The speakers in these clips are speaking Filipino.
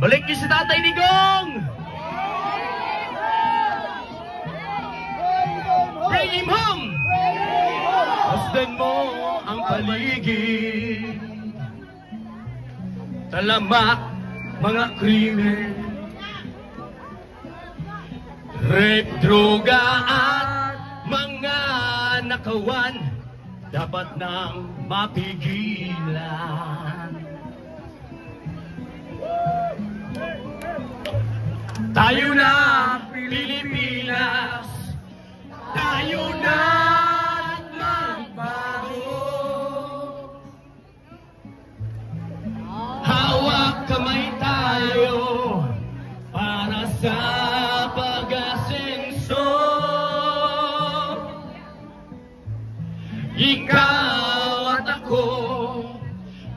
Balik niyo si Tatay Digong! Bring him home! Masdan mo ang paligid. Talamak mga krimen, rape, droga at mga nakawan dapat nang mapigilan. Tayo na Pilipinas, tayo na magbago. Hawak kamay tayo para sa pag-asenso. Ikaw at ako,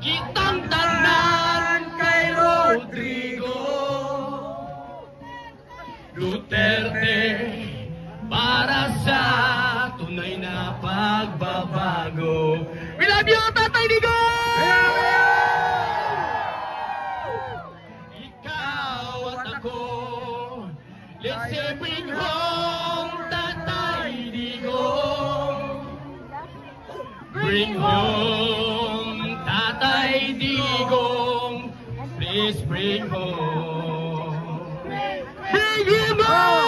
kitang tanan kay Rodrigo Duterte para sa tunay na pagbabago. We love you, Tatay Digong! Ikaw at ako, let's say bring home Tatay Digong. Bring home Tatay Digong, please bring home. Bring him home!